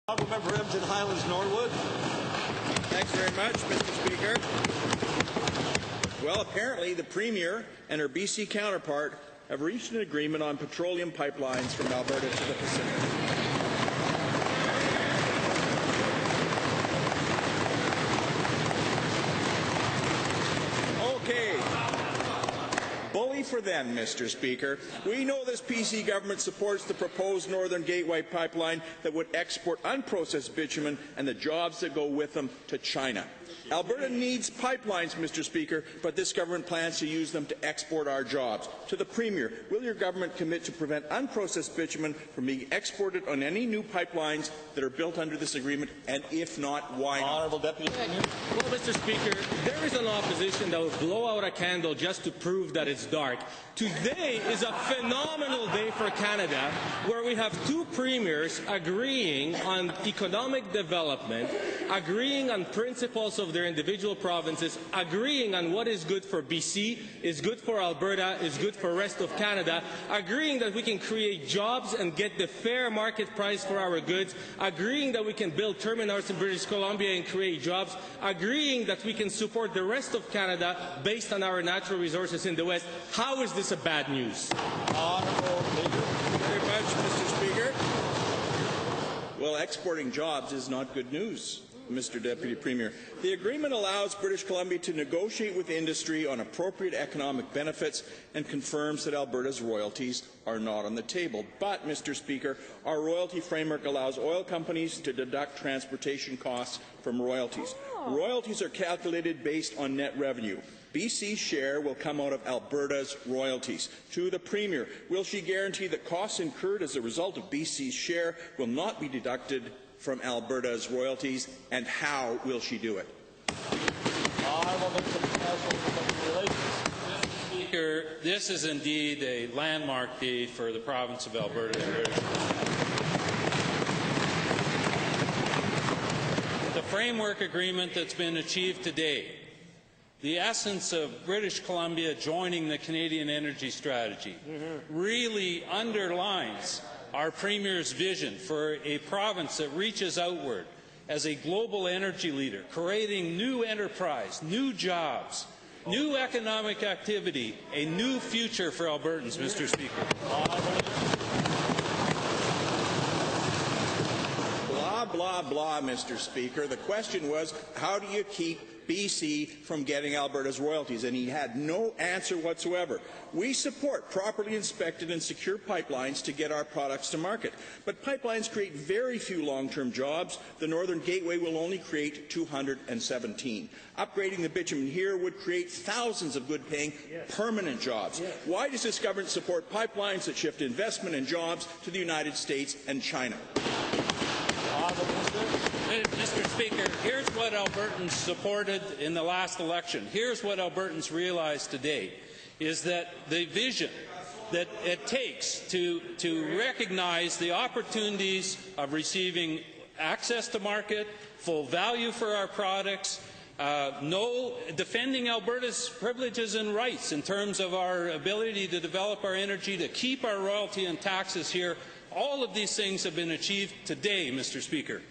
Honourable Member for Edmonton Highlands Norwood. Thanks very much, Mr. Speaker. Well, apparently the Premier and her BC counterpart have reached an agreement on petroleum pipelines from Alberta to the Pacific. Okay. Bully for them, Mr. Speaker. We know this PC government supports the proposed Northern Gateway pipeline that would export unprocessed bitumen and the jobs that go with them to China. Alberta needs pipelines, Mr. Speaker, but this government plans to use them to export our jobs. To the Premier, will your government commit to prevent unprocessed bitumen from being exported on any new pipelines that are built under this agreement, and if not, why not? Honourable Deputy Premier. Well, Mr. Speaker, there is an opposition that will blow out a candle just to prove that it's dark. Today is a phenomenal day for Canada, where we have two premiers agreeing on economic development, agreeing on principles of their individual provinces, agreeing on what is good for BC, is good for Alberta, is good for the rest of Canada, agreeing that we can create jobs and get the fair market price for our goods, agreeing that we can build terminals in British Columbia and create jobs, agreeing that we can support the rest of Canada based on our natural resources in the West. How is this a bad news? Honourable Leader. Very much, Mr. Speaker. Well, exporting jobs is not good news, Mr. Deputy Premier. The agreement allows British Columbia to negotiate with industry on appropriate economic benefits and confirms that Alberta's royalties are not on the table. But, Mr. Speaker, our royalty framework allows oil companies to deduct transportation costs from royalties. Royalties are calculated based on net revenue. BC's share will come out of Alberta's royalties. To the Premier, will she guarantee that costs incurred as a result of BC's share will not be deducted from Alberta's royalties, and how will she do it? Honourable Minister for National Security Relations. Mr. Speaker, this is indeed a landmark day for the province of Alberta and British Columbia. The framework agreement that's been achieved today, the essence of British Columbia joining the Canadian energy strategy, really underlines our Premier's vision for a province that reaches outward as a global energy leader, creating new enterprise, new jobs, new economic activity, a new future for Albertans, Mr. Speaker. Blah, blah, blah, Mr. Speaker. The question was, how do you keep BC from getting Alberta's royalties? And he had no answer whatsoever. We support properly inspected and secure pipelines to get our products to market. But pipelines create very few long-term jobs. The Northern Gateway will only create 217. Upgrading the bitumen here would create thousands of good-paying permanent jobs. Why does this government support pipelines that shift investment and jobs to the United States and China? Mr. Speaker, here's what Albertans supported in the last election. Here's what Albertans realize today, is that the vision that it takes to recognize the opportunities of receiving access to market, full value for our products, defending Alberta's privileges and rights in terms of our ability to develop our energy, to keep our royalty and taxes here. All of these things have been achieved today, Mr. Speaker.